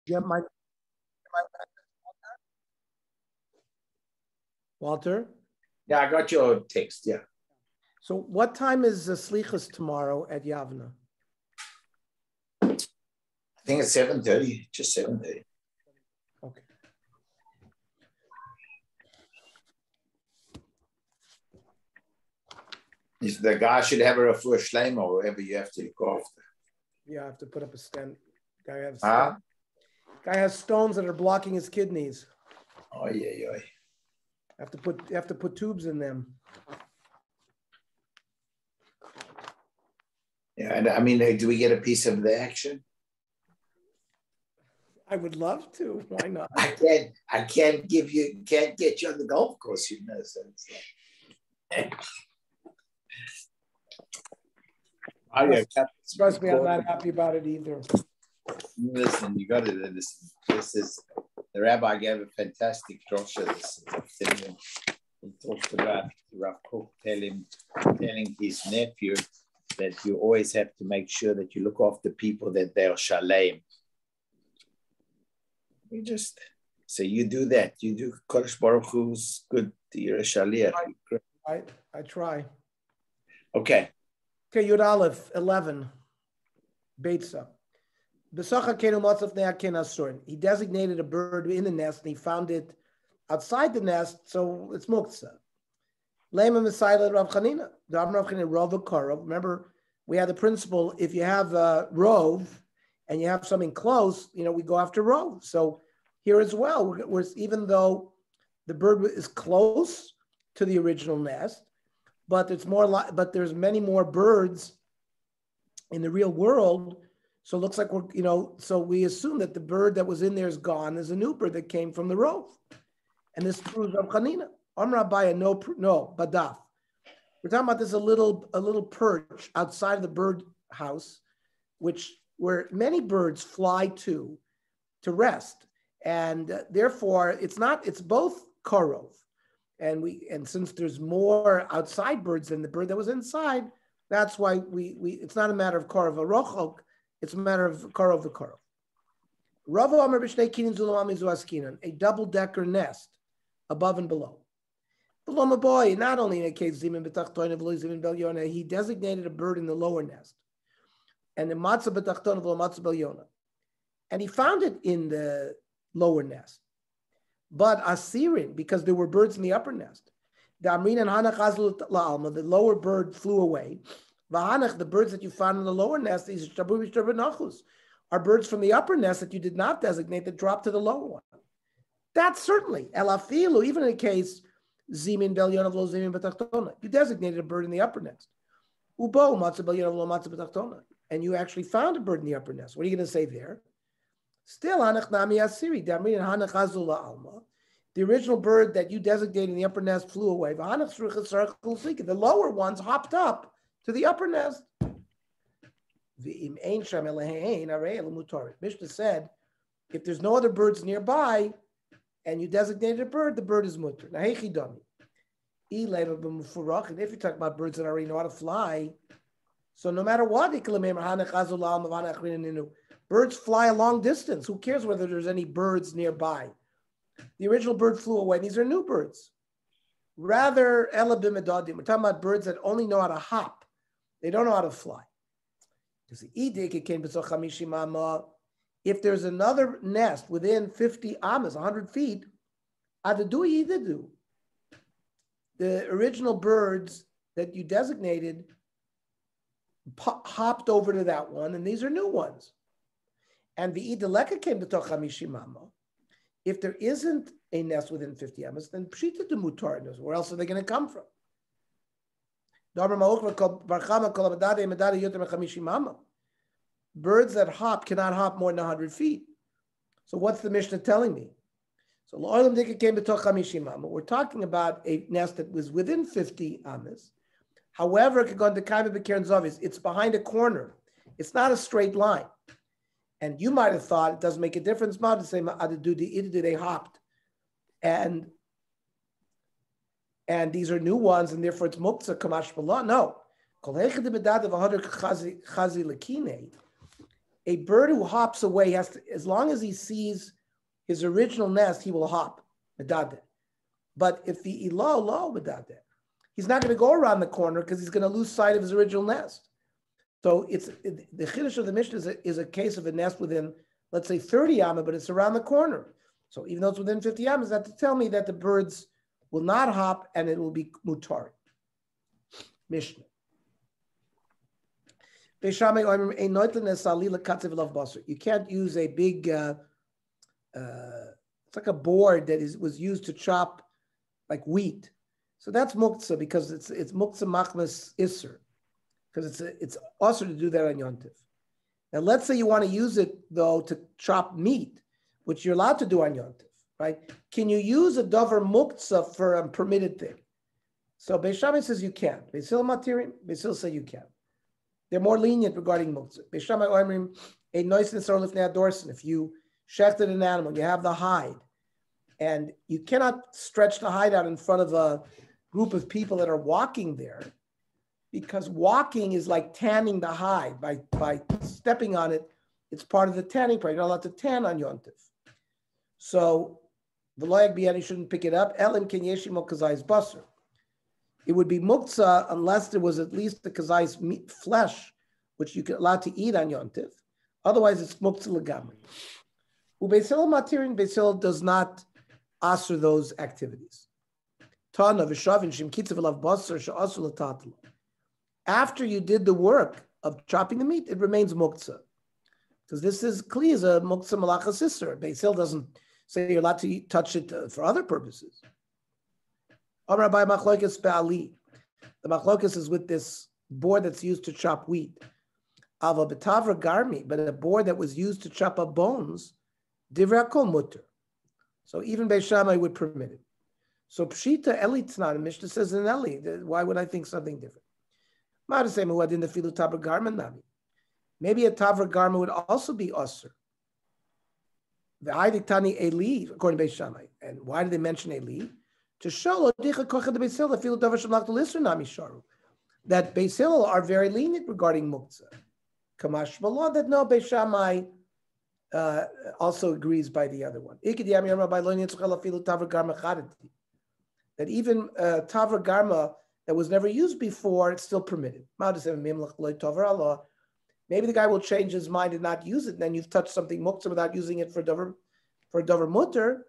You have my Walter? Yeah, I got your text, yeah. So what time is Slichas tomorrow at Yavna? I think it's 7:30, just 7:30. Okay. The guy should have a refuah shleima or whatever you have to look after. Yeah, I have to put up a stand. Guy has stones that are blocking his kidneys. Oh yeah, yeah. You have to put tubes in them. Yeah, and I mean, do we get a piece of the action? I would love to. Why not? I can't get you on the golf course, you know. So it's like, trust me, I'm not happy about it either. Listen, you got to listen. This is the rabbi gave a fantastic drosha. He talked about Rav Kook telling his nephew that you always have to make sure that you look after people that they are shalem. You do that. You do Kodesh Baruch Hu's good. You're a shaliach. I try. Okay. Okay, Yud Aleph 11. Beitzah. He designated a bird in the nest and he found it outside the nest, so it's muktzah. Remember, we had the principle, if you have a rove and you have something close, we go after rove. So here as well, even though the bird is close to the original nest, but there's many more birds in the real world. So it looks like so we assume that the bird that was in there is gone. There's a new bird that came from the rove. And this proves Rav Chanina. Amra Baya, no, Badaf. We're talking about this a little perch outside of the bird house, where many birds fly to rest. And therefore it's both karov. And since there's more outside birds than the bird that was inside, that's why it's not a matter of karov arochok, it's a matter of karov the karov. Rava Amar b'shnei kinin zulami zuaskinan, a double-decker nest above and below. Below my boy, not only in a case zimin b'tachtoin v'lo zimin b'elyona, he designated a bird in the lower nest, and the matzah b'tachtoin v'lo matzah b'elyona, and he found it in the lower nest. But asirin, because there were birds in the upper nest, the amrin and hanach azlu la'alma, the lower bird flew away. V'hanach, the birds that you found in the lower nest, these are birds from the upper nest that you did not designate that dropped to the lower one. That's certainly elafilu, even in a case zimin b'elyona v'lo zimin b'tachtona, you designated a bird in the upper nest. Ubo matzah b'elyona v'lo matzah b'tachtona, and you actually found a bird in the upper nest. What are you going to say there? Still, hanach nami asiri, damrin and hanach azul la'alma. The original bird that you designated in the upper nest flew away. The lower ones hopped up to the upper nest. Mishnah said, if there's no other birds nearby and you designated a bird, the bird is mutter. And if you talk about birds that already know how to fly, so no matter what, birds fly a long distance. Who cares whether there's any birds nearby? The original bird flew away. These are new birds. Rather, we're talking about birds that only know how to hop. They don't know how to fly. If there's another nest within 50 amas, 100 feet, the original birds that you designated hopped over to that one, and these are new ones. And the ideleka came to Hamishimama. If there isn't a nest within 50 amas, then pshita de mutar knows. Where else are they going to come from? Birds that hop cannot hop more than 100 feet. So what's the Mishnah telling me? So we're talking about a nest that was within 50 amas. However, it's behind a corner. It's not a straight line. And you might have thought it doesn't make a difference. They hopped. And these are new ones, and therefore it's muktzah kamash b'la. No. A bird who hops away has to, as long as he sees his original nest, he will hop. But if the ilo, he's not going to go around the corner because he's going to lose sight of his original nest. So the chiddush of the Mishnah is a case of a nest within, let's say, 30 amma, but it's around the corner. So even though it's within 50 amma, that to tell me that the birds will not hop and it will be mutar. Mishnah. You can't use a big, it's like a board that was used to chop like wheat. So that's muktzah because it's muktzah machmas isser, because it's also to do that on Yontif. Now let's say you want to use it though to chop meat, which you're allowed to do on Yontif, right? Can you use a dover muktzah for a permitted thing? So Beis Shammai says you can. Beis Hillel matirin, Beis Hillel say you can. They're more lenient regarding muktzah. Beis Shammai oimrim a noiseness or lifnei adorsin. If you shechted an animal, you have the hide, and you cannot stretch the hide out in front of a group of people that are walking there, because walking is like tanning the hide. By stepping on it, it's part of the tanning part. You're not allowed to tan on Yontif. So the loyag biyani shouldn't pick it up. Elim ken yeshimo kazai's basar. It would be muktzah unless there was at least the kazai's meat flesh, which you could allowed to eat on Yontif. Otherwise, it's muktzah legamri. Beis Hillel matirin, Beis Hillel does not answer those activities. After you did the work of chopping the meat, it remains muktzah. Because this is kli is a muktzah malachas isser. Beis Hillel doesn't say you're allowed to touch it for other purposes. The machlokas is with this board that's used to chop wheat. Ava betavra garmi, but a board that was used to chop up bones, divrei kol mutter. So even Beis Shammai would permit it. So pshita eli tnan, Mishnah says in Eli, why would I think something different? Maybe a tavra garma would also be osir. The Tani Eli, according to Beis Shammai. And why did they mention Eli? To show that Beis Hillel are very lenient regarding muktzah. Kamash malon that no, Beis Shammai also agrees by the other one. That even tavra garma that was never used before, it's still permitted. Maybe the guy will change his mind and not use it, and then you've touched something muktzah without using it for a dover mutter.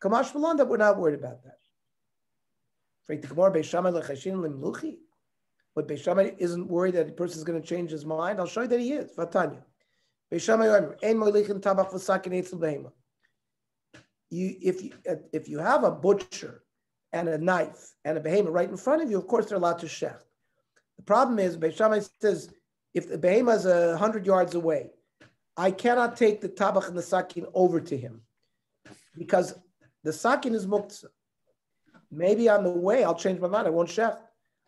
Kamash malon that we're not worried about that. But Beis Shammai isn't worried that the person is going to change his mind. I'll show you that he is. Vatanya. If you have a butcher and a knife and a behemoth right in front of you, of course they're allowed to shech. The problem is, Beis Shammai says, if the behemoth is 100 yards away, I cannot take the tabach and the sakin over to him because the sakin is muktzah. Maybe on the way I'll change my mind. I won't shech.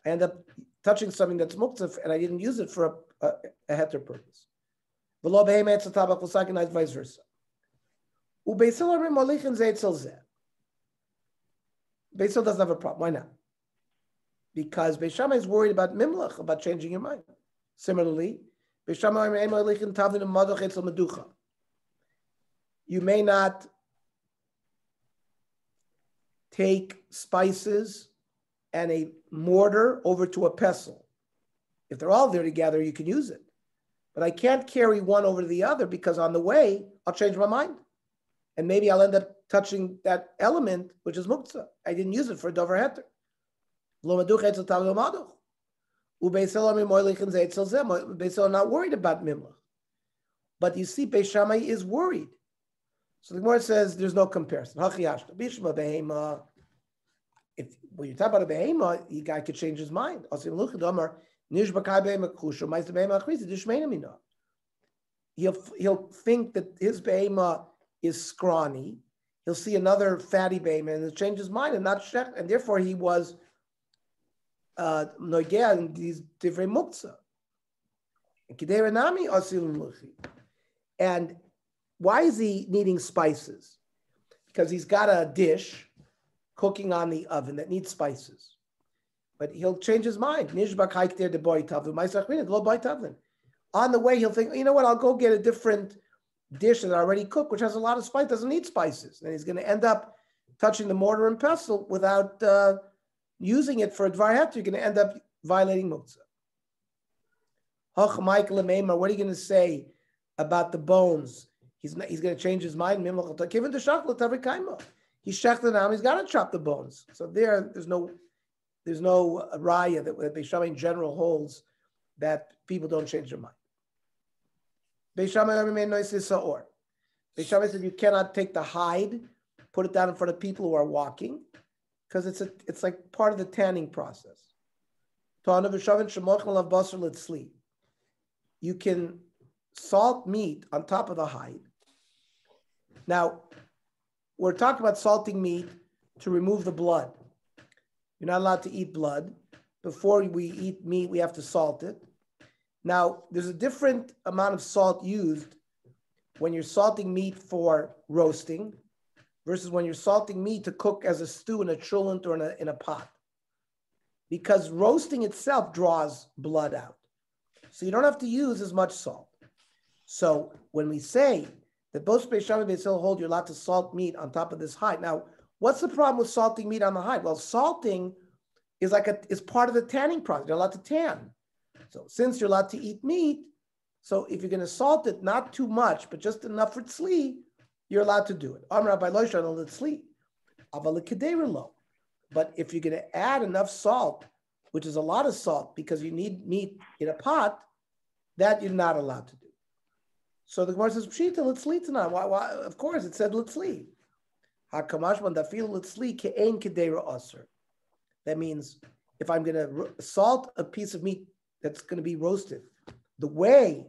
I end up touching something that's muktzah and I didn't use it for a heter purpose. Below behemoth, it's a tabach with sakin, vice versa. Beis Hillel doesn't have a problem. Why not? Because Beis Shammai is worried about mimlach, about changing your mind. Similarly, you may not take spices and a mortar over to a pestle. If they're all there together, you can use it. But I can't carry one over to the other because on the way, I'll change my mind. And maybe I'll end up touching that element, which is muktzah. I didn't use it for a dover heter. Beis Hillel are not worried about mimlach. But you see, Beis Shammai is worried. So the Gemara says there's no comparison. If when you talk about a behemoth, the guy could change his mind. He'll think that his behemoth is scrawny. He'll see another fatty behemoth and he'll change his mind and not shech, and therefore he was noigea in these divrei muktzah. And why is he needing spices? Because he's got a dish cooking on the oven that needs spices. But he'll change his mind. On the way, he'll think, you know what, I'll go get a different dish that I already cooked, which has a lot of spice, doesn't need spices. And he's going to end up touching the mortar and pestle without using it for a dvar heter. You're going to end up violating muktzah. What are you going to say about the bones? He's going to change his mind. He's shechted now. He's got to chop the bones. So there's no raya that Beis Shammai in general holds that people don't change their mind. Beis Shammai said you cannot take the hide, put it down in front of people who are walking, because it's like part of the tanning process. You can salt meat on top of the hide. Now, we're talking about salting meat to remove the blood. You're not allowed to eat blood. Before we eat meat, we have to salt it. Now, there's a different amount of salt used when you're salting meat for roasting versus when you're salting meat to cook as a stew in a cholent or in a pot. Because roasting itself draws blood out. So you don't have to use as much salt. So when we say that both Beis Shammai and Beis Hillel hold you're allowed to salt meat on top of this hide. Now, what's the problem with salting meat on the hide? Well, salting is part of the tanning process. You're allowed to tan. So since you're allowed to eat meat, so if you're going to salt it, not too much, but just enough for tzli, you're allowed to do it. But if you're going to add enough salt, which is a lot of salt because you need meat in a pot, that you're not allowed to do. So the Gemara says, Pshita, litzli tonight. Why? Of course, it said litzli. Hakamashman dafil litzli ke'ein kedera aser. That means if I'm going to salt a piece of meat that's going to be roasted, the way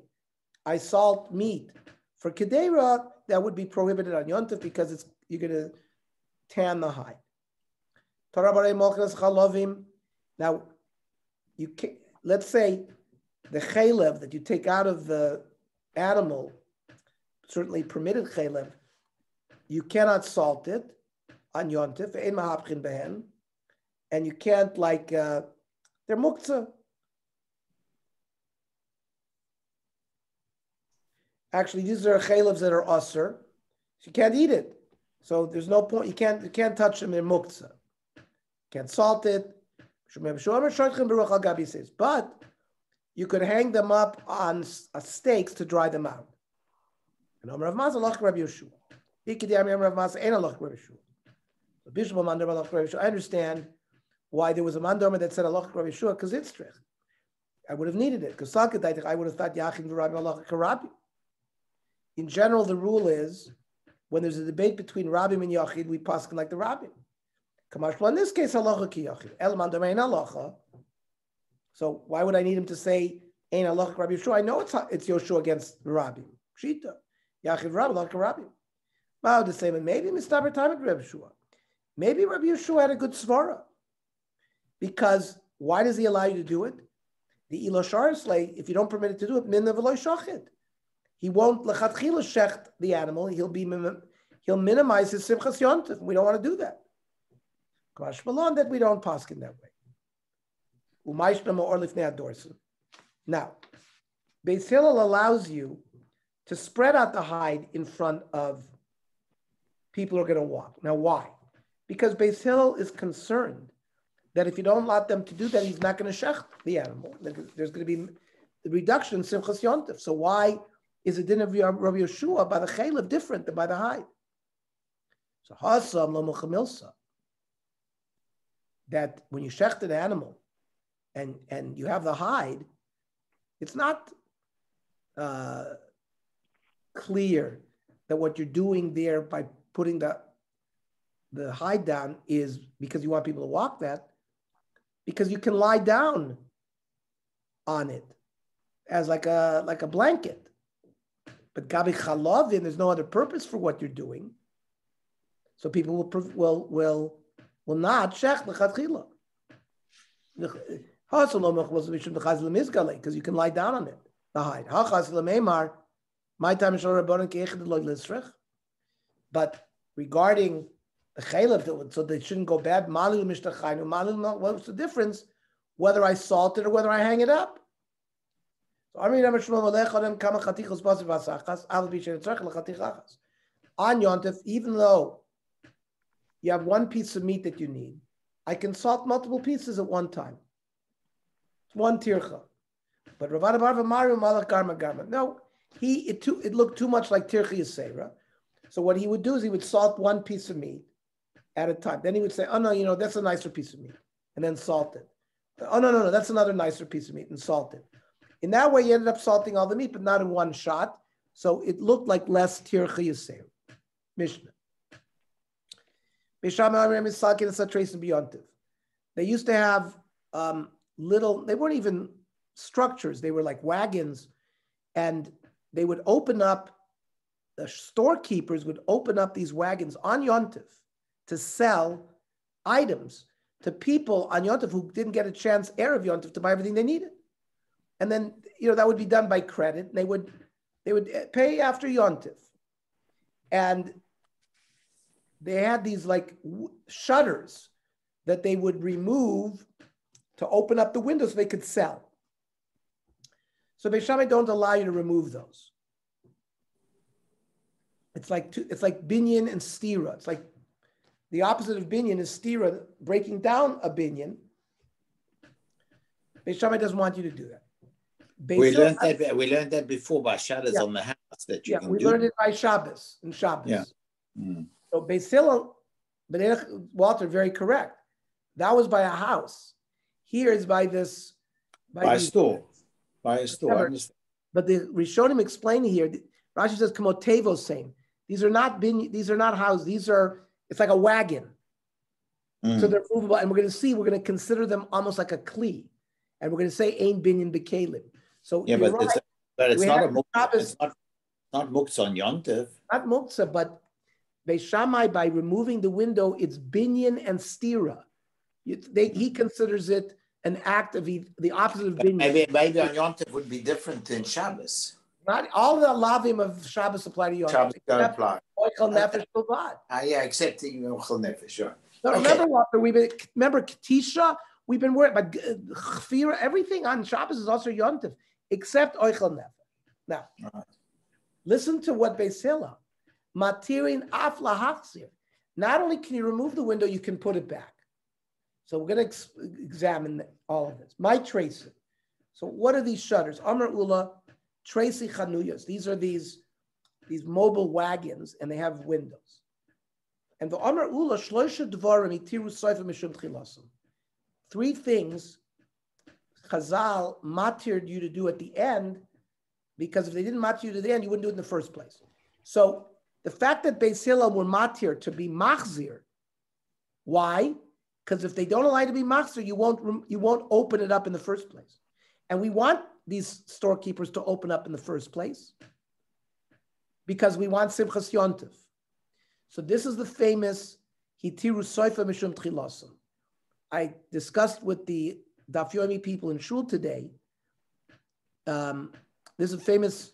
I salt meat for kedera, that would be prohibited on Yontif because you're going to tan the hide. Now, let's say the chaylev that you take out of the animal, certainly permitted chaylev, you cannot salt it on Yontif, and you can't they're muktzah. Actually, these are chaylevs that are usr. So you can't eat it. So there's no point. You can't touch them in muktzah. Can't salt it. But you could hang them up on stakes to dry them out. And I understand why there was a mandorma that said Allah Rabbi Yeshua because it's trich. I would have needed it because I would have thought Yachin v'Rabbi Allah Karabi. In general, the rule is when there's a debate between Rabbim and Yachid, we paskin like the Rabbim. In this case, halacha ki Yachid. El mandorma ein halacha. So why would I need him to say ein halacha Rabbi Yeshua? I know it's Yoshua against Rabbim. Shita. Yachid Rabbi Allah Karabi. Wow, the same. And maybe Mistaber time at Rabbi Yeshua. Maybe Rabbi Yeshua had a good svara. Because why does he allow you to do it? The Iloshar slay, if you don't permit it to do it, minna v'lo shachid. He won't lechatchila shecht the animal. He'll minimize his simchas yontif. We don't want to do that. Kvash malon that we don't paskin that way. Umayshna or lifnei adorsim. Now, Beis Hillel allows you to spread out the hide in front of people who are going to walk. Now, why? Because Beis Hillel is concerned that if you don't allow them to do that, he's not going to shecht the animal. There's going to be the reduction in simchas yontif. So why is the din of Rabbi Yeshua by the chaylev different than by the hide? So hasam lo muchamilsa. That when you shecht an animal and you have the hide, it's not clear that what you're doing there by putting the hide down is because you want people to walk that, because you can lie down on it as like a blanket. But gabi chalavin, there's no other purpose for what you're doing. So people will not shech lechatchila. Because you can lie down on it. The hide. But regarding the chaylev, so they shouldn't go bad. What's the difference whether I salt it or whether I hang it up? So on Yontif, even though you have one piece of meat that you need, I can salt multiple pieces at one time. It's one tircha. But Ravada Barva Mario Malach Garma Garma. No, it looked too much like tircha yisera. So what he would do is he would salt one piece of meat at a time. Then he would say, oh no, that's a nicer piece of meat, and then salt it. Oh no, that's another nicer piece of meat, and salt it. In that way, he ended up salting all the meat, but not in one shot. So it looked like less tircha yisera. Mishnah. They used to have they weren't even structures. They were like wagons, and they would open up, the storekeepers would open up these wagons on Yontif to sell items to people on Yontif who didn't get a chance Erev Yontif to buy everything they needed. And then, that would be done by credit. They would pay after Yontif. And they had these like shutters that they would remove to open up the windows so they could sell. So Beis Shammai don't allow you to remove those. It's like binyan and stira. It's like the opposite of binyan is stira, breaking down a binyan. Beis Shammai doesn't want you to do that. We learned that before by shutters on the house that you can do. We learned it by Shabbos and Shabbos. Yeah. Mm. So Beis Hillel, Walter, very correct. That was by a house. Here is by this. By a store. By a store. But the Rishonim explaining here, Rashi says, "Kamotevo same." These are not houses. It's like a wagon. So they're movable, and we're going to consider them almost like a kli, and we're going to say "Ein binyan bekalim." So yeah, but it's not a muktzah. It's not muktzah on Yontif. Not muktzah, but Beis Shammai, by removing the window, it's binyan and stira. He considers it an act of the opposite of binyan. Maybe on Yontif would be different than Shabbos. Not all the lavim of Shabbos apply to Yontif. Shabbos don't apply. Oichel nefesh b'vad. Yeah, except the oichel nefesh, sure. No, okay. Remember Ketisha? We've been worried about Chfira. Everything on Shabbos is also Yontif, except oichel nefesh. Now, listen to what Beis Hillel. Matirin af lahachzir. Not only can you remove the window, you can put it back. So we're going to examine all of this. My tracing. So what are these shutters? Amar Ula, Tracy Chanuyas. These are these mobile wagons, and they have windows. And the Amar Ula, Shloisha Dvarim Itiru Soifa Mishum Chilasim. 3 things Chazal matired you to do at the end, because if they didn't matir you to the end, you wouldn't do it in the first place. So the fact that Beis Hillel were matir to be machzir, why? Because if they don't allow you to be machzir, you won't open it up in the first place. And we want these storekeepers to open up in the first place because we want Simchas Yontif. So this is the famous Hitiru Soifa Mishum Tchilasim. I discussed with the Daf Yomi people in Shul today. This is a famous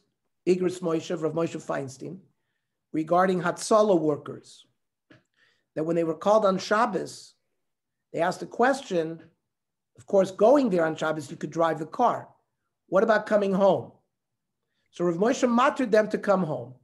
Igros Moshe of Rav Moshe Feinstein regarding Hatzala workers. That when they were called on Shabbos, they asked a question. Of course, going there on Shabbos, you could drive the car. What about coming home? So Rav Moshe mattered them to come home.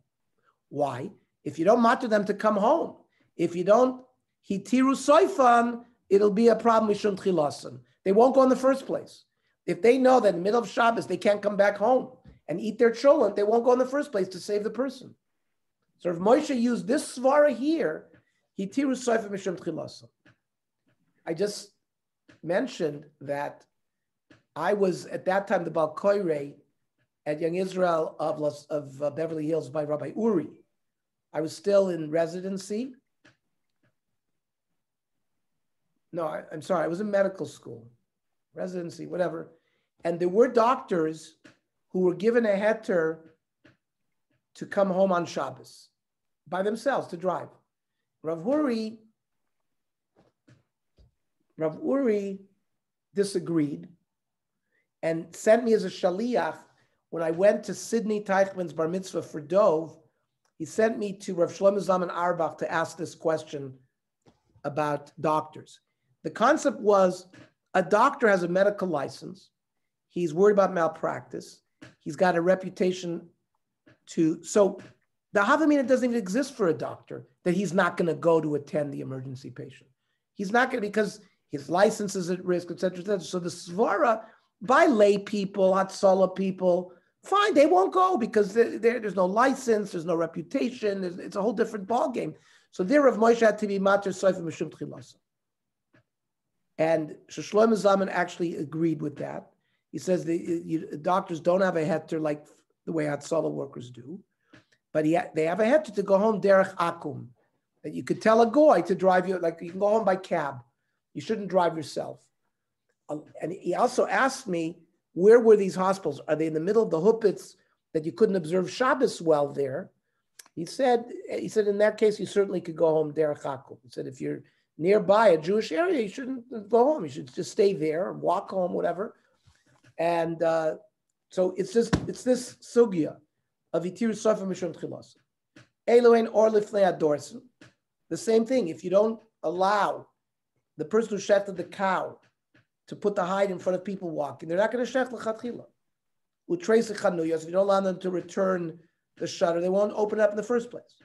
Why? If you don't matter them to come home, if you don't hitiru soifan, it'll be a problem with shum tchilasan. They won't go in the first place. If they know that in the middle of Shabbos they can't come back home and eat their cholent, they won't go in the first place to save the person. So if Moshe used this svara here, hitiru soifan mishum tchilasan. I just mentioned that I was at that time the Bal Koirei at Young Israel of Beverly Hills by Rabbi Uri. I was still in residency. No, I'm sorry, I was in medical school, residency, whatever. And there were doctors who were given a heter to come home on Shabbos by themselves to drive. Rav Uri disagreed and sent me as a shaliach. When I went to Sidney Teichman's bar mitzvah for Dove, he sent me to Rav Shlomo Zalman Auerbach to ask this question about doctors. The concept was a doctor has a medical license. He's worried about malpractice. He's got a reputation so the Havamina doesn't even exist for a doctor that he's not going to go to attend the emergency patient. He's not going to, because his license is at risk, et cetera, et cetera. So the Svara, by lay people, Hatzalah people, fine, they won't go because there's no license, there's no reputation, it's a whole different ballgame. So there Rav Moshe had to be mater soifa mishum tchilasa. And Shlomo Zalman actually agreed with that. He says the doctors don't have a heter like the way Hatzalah workers do, but they have a heter to go home derech akum. That you could tell a goy to drive you, like you can go home by cab. You shouldn't drive yourself. And he also asked me, where were these hospitals? Are they in the middle of the huppets that you couldn't observe Shabbos well there? He said, in that case, you certainly could go home derech akum. He said, if you're nearby a Jewish area, you shouldn't go home. You should just stay there or walk home, whatever. And so it's this sugya of itir sofer mishum tchilas. Elohein or lifnei adorsen. The same thing. If you don't allow the person who shechted the cow to put the hide in front of people walking, they're not going to shech l'chatchila. U'treis echanuyos. If you don't allow them to return the shutter, they won't open it up in the first place.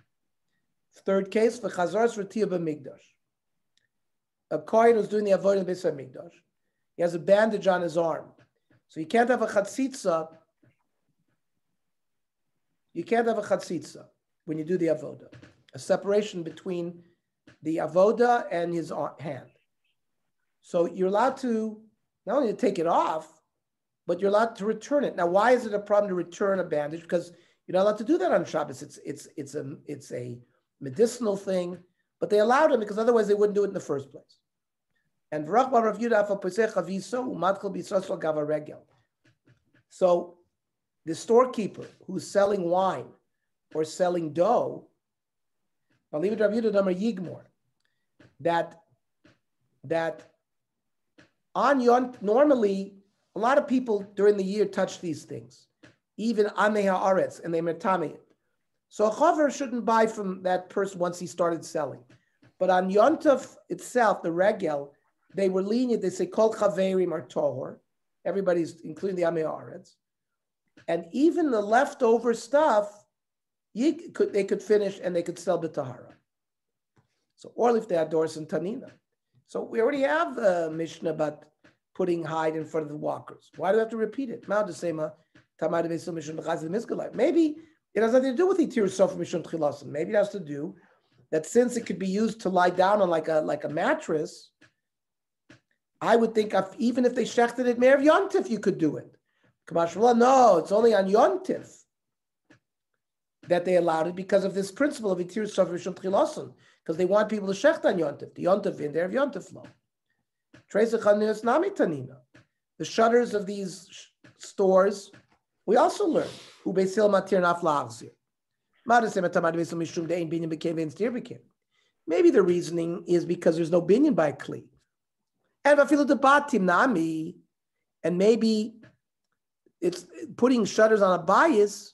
Third case, v'chazaras v'tiyah b'migdash. A kohen who's doing the avodah in Beitzah Mikdash, he has a bandage on his arm, so you can't have a chatzitza. You can't have a chatzitza when you do the avodah. A separation between the avodah and his hand. So you're allowed to not only to take it off, but you're allowed to return it. Now, why is it a problem to return a bandage? Because you're not allowed to do that on Shabbos. It's a medicinal thing, but they allowed him because otherwise they wouldn't do it in the first place. And so the storekeeper who's selling wine or selling dough, that on Yom, normally a lot of people during the year touch these things, even Amei Haaretz, and they metame it. So a chaver shouldn't buy from that person once he started selling. But on Yom Tov itself, the regel, they were lenient. They say kol chaverim are tohor. Everybody's, including the Amei Haaretz. And even the leftover stuff, they could finish and they could sell the tahara. So, or if they had doors and tanina. So we already have the Mishnah about putting hide in front of the walkers. Why do we have to repeat it? Maybe it has nothing to do with itir sofer mishum tchilasim. Maybe it has to do that since it could be used to lie down on like a mattress, I would think even if they shechted it Me'erev Yontif, you could do it. No, it's only on Yontif that they allowed it because of this principle of itir sofer mishum tchilasim, because they want people to shecht on Yontif. The Yontif in there, Yontif lo. The shutters of these stores, we also learn. Maybe the reasoning is because there's no binyan by kli. And maybe it's putting shutters on a bias.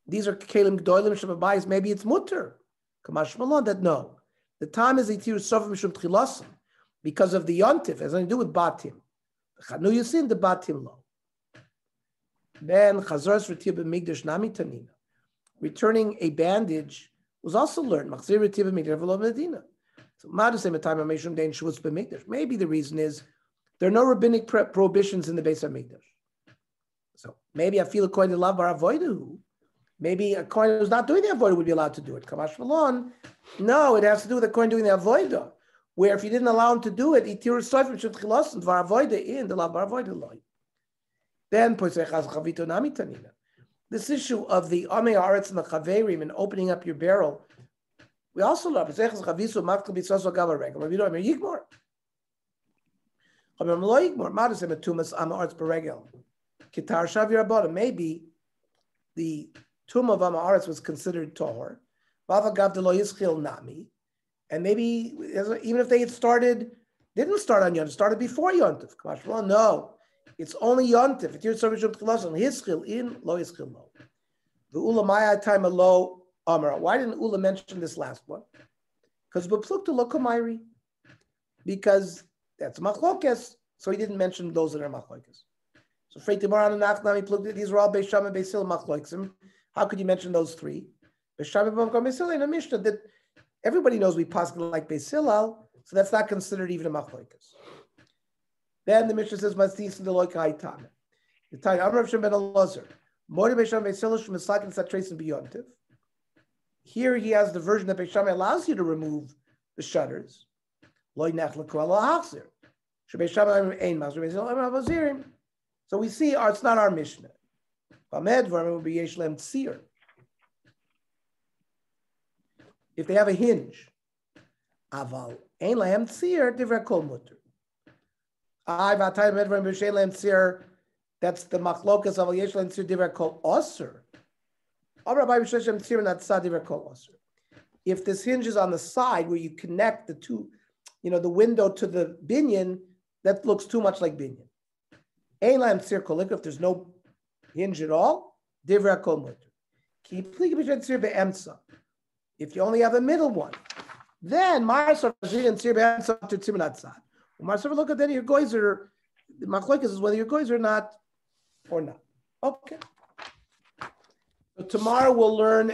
These are kelim gdolim shem bias. Maybe it's mutter. Kamash malon that no. The time is itir sofer mishum tchilasim because of the yontif. It has nothing to do with batim. No, you see in the batim lo. Then chazaras v'tiyah b'migdash nami tanina. Returning a bandage was also learned. Machzir v'tiyah b'migdash v'lo medina. So madusay matayim ameshum dein shvutz b'migdash. Maybe the reason is there are no rabbinic prohibitions in the Beis HaMikdash. So maybe I feel according to lav bar avoidu. Maybe a kohen who's not doing the avodah would be allowed to do it. Kamash malon. No, it has to do with the kohen doing the avodah. Where if you didn't allow him to do it, itir sofer mishum tchilasim var avodah in the lav bar avoidu loy. Then this issue of the Amei Haaretz and the Chaverim and opening up your barrel, we also love it. Maybe the tomb of Amei Haaretz was considered Tohor. And maybe even if they didn't start on Yontif, started before Yontif. No. It's only Yontif. It's your service of Tchilason. Hischil in, lo hischil lo. The Ula Maya time a lo Amara. Why didn't Ula mention this last one? Because Beplukta lo Kamairi. Because that's Machlokes. So he didn't mention those that are Machlokes. So these are all Beis Shammai, Beis Hillel, Machloiksim. How could you mention those three? Beis Shammai, Beis Hillel in a Mishnah that everybody knows we paskin like Beis Hillel, so that's not considered even a Machloikas. Then the Mishnah says, "Mastis the loika haitam." The time Amar Shem ben Elazar, Mori Beis Shammai, Beis Hillel, Shemisakin Satrace and Beyontiv. Here he has the version that Beis Shammai allows you to remove the shutters. Loy nech l'kol ha'achzir. Beis Shammai ein mas, Beis Hillel ein avazirim. So we see it's not our Mishnah. If they have a hinge, aval ein lahem tzir divrei kol mutter. That's the machlokas of yesh lahem tzir divrei kol osir. If this hinge is on the side where you connect the two, the window to the binyan, that looks too much like binyan. If there's no hinge at all, divrei kol mutter. If you only have a middle one, then look at then your goizer. The machlokas is whether your goizer or not. Okay. So tomorrow we'll learn